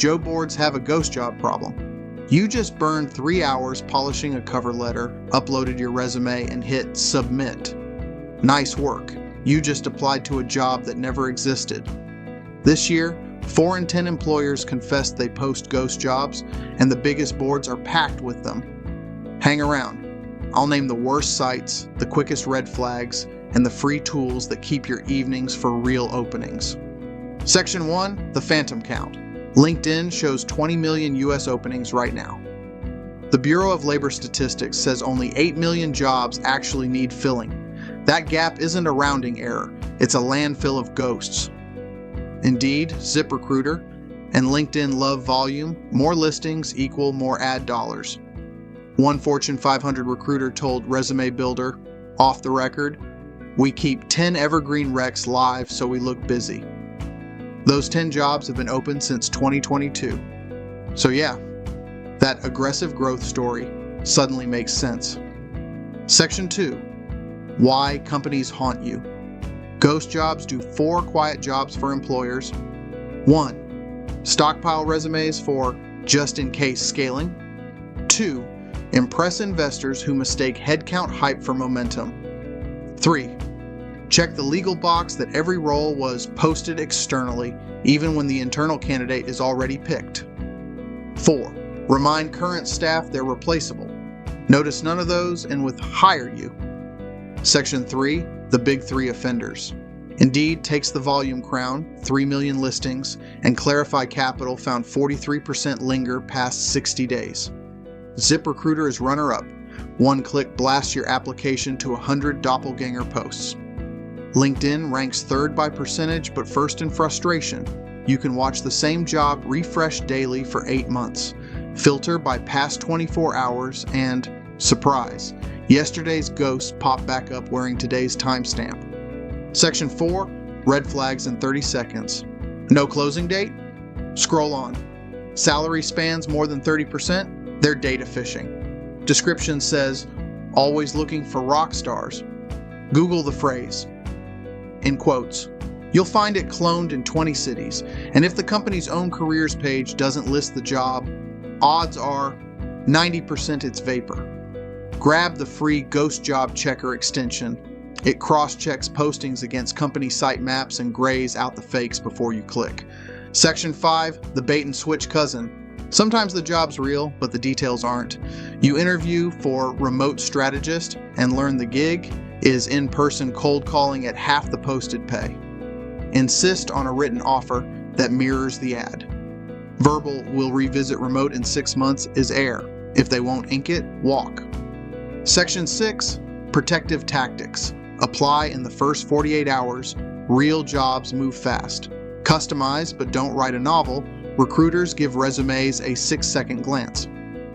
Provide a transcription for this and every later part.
Joe boards have a ghost job problem? You just burned 3 hours polishing a cover letter, uploaded your resume, and hit submit. Nice work. You just applied to a job that never existed. This year, 4 in 10 employers confessed they post ghost jobs, and the biggest boards are packed with them. Hang around. I'll name the worst sites, the quickest red flags, and the free tools that keep your evenings for real openings. Section 1, the phantom count. LinkedIn shows 20 million US openings right now. The Bureau of Labor Statistics says only 8 million jobs actually need filling. That gap isn't a rounding error, it's a landfill of ghosts. Indeed, ZipRecruiter, and LinkedIn love volume. More listings equal more ad dollars. One Fortune 500 recruiter told Resume Builder, off the record, "We keep 10 evergreen recs live so we look busy." Those 10 jobs have been open since 2022. So yeah, that aggressive growth story suddenly makes sense. Section 2, why companies haunt you. Ghost jobs do 4 quiet jobs for employers. 1. Stockpile resumes for just-in-case scaling. 2. Impress investors who mistake headcount hype for momentum. 3. Check the legal box that every role was posted externally, even when the internal candidate is already picked. 4. Remind current staff they're replaceable. Notice none of those and with hire you. Section 3, the big 3 offenders. Indeed takes the volume crown, 3 million listings, and Clarify Capital found 43% linger past 60 days. ZipRecruiter is runner-up. One click blasts your application to 100 doppelganger posts. LinkedIn ranks 3rd by percentage, but first in frustration. You can watch the same job refresh daily for 8 months. Filter by past 24 hours and, surprise, yesterday's ghost popped back up wearing today's timestamp. Section 4, red flags in 30 seconds. No closing date? Scroll on. Salary spans more than 30%? They're data fishing. Description says, always looking for rock stars. Google the phrase. In quotes. You'll find it cloned in 20 cities, and if the company's own careers page doesn't list the job, odds are 90% it's vapor. Grab the free Ghost Job Checker extension. It cross-checks postings against company site maps and grays out the fakes before you click. Section 5, the bait and switch cousin. Sometimes the job's real, but the details aren't. You interview for remote strategist and learn the gig is in-person cold calling at half the posted pay. Insist on a written offer that mirrors the ad. Verbal will revisit remote in 6 months is air. If they won't ink it, walk. Section 6, protective tactics. Apply in the first 48 hours. Real jobs move fast. Customize but don't write a novel. Recruiters give resumes a 6-second glance.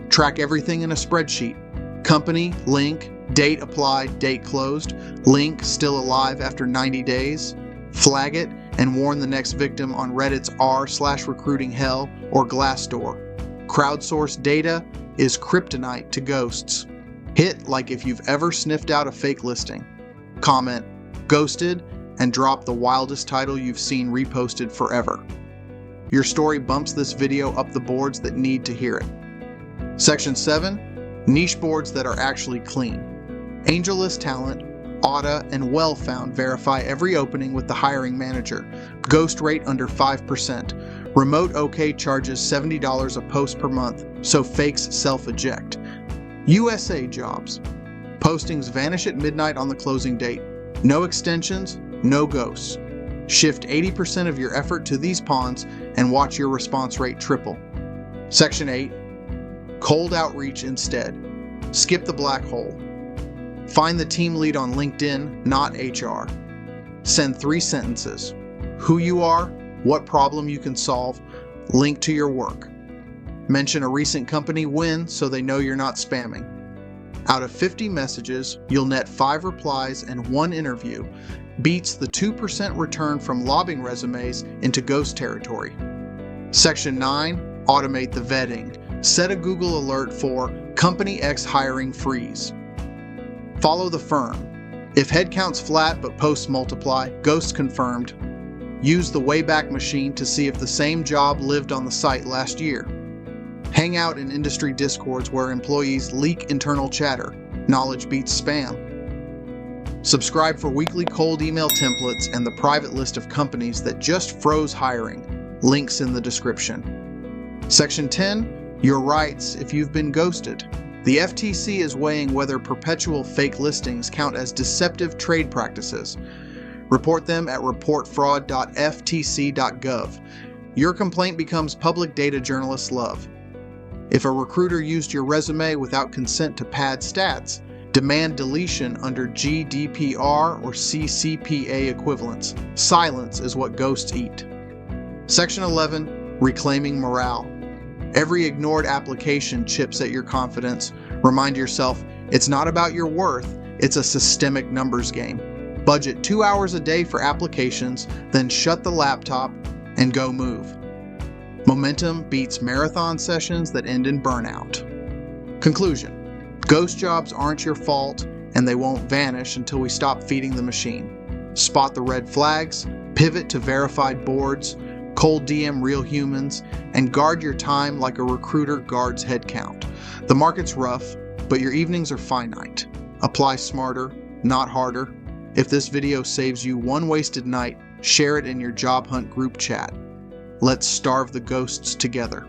Track everything in a spreadsheet. Company, link, date applied, date closed, link still alive after 90 days. Flag it and warn the next victim on Reddit's r/recruiting hell or Glassdoor. Crowdsourced data is kryptonite to ghosts. Hit like if you've ever sniffed out a fake listing. Comment, ghosted, and drop the wildest title you've seen reposted forever. Your story bumps this video up the boards that need to hear it. Section 7, niche boards that are actually clean. AngelList Talent, Auta, and Well-Found verify every opening with the hiring manager. Ghost rate under 5%. Remote OK charges $70 a post per month, so fakes self-eject. USA Jobs. Postings vanish at midnight on the closing date. No extensions, no ghosts. Shift 80% of your effort to these pawns and watch your response rate triple. Section 8. Cold outreach instead. Skip the black hole. Find the team lead on LinkedIn, not HR. Send 3 sentences. Who you are, what problem you can solve, link to your work. Mention a recent company win so they know you're not spamming. Out of 50 messages, you'll net 5 replies and 1 interview. Beats the 2% return from lobbing resumes into ghost territory. Section 9, automate the vetting. Set a Google alert for Company X hiring freeze. Follow the firm. If headcount's flat but posts multiply, ghost confirmed. Use the Wayback Machine to see if the same job lived on the site last year. Hang out in industry discords where employees leak internal chatter. Knowledge beats spam. Subscribe for weekly cold email templates and the private list of companies that just froze hiring. Links in the description. Section 10. Your rights if you've been ghosted. The FTC is weighing whether perpetual fake listings count as deceptive trade practices. Report them at reportfraud.ftc.gov. Your complaint becomes public data journalists love. If a recruiter used your resume without consent to pad stats, demand deletion under GDPR or CCPA equivalents. Silence is what ghosts eat. Section 11. Reclaiming morale. Every ignored application chips at your confidence. Remind yourself, it's not about your worth, it's a systemic numbers game. Budget 2 hours a day for applications, then shut the laptop and go move. Momentum beats marathon sessions that end in burnout. Conclusion. Ghost jobs aren't your fault, and they won't vanish until we stop feeding the machine. Spot the red flags, pivot to verified boards, cold DM real humans, and guard your time like a recruiter guards headcount. The market's rough, but your evenings are finite. Apply smarter, not harder. If this video saves you one wasted night, share it in your job hunt group chat. Let's starve the ghosts together.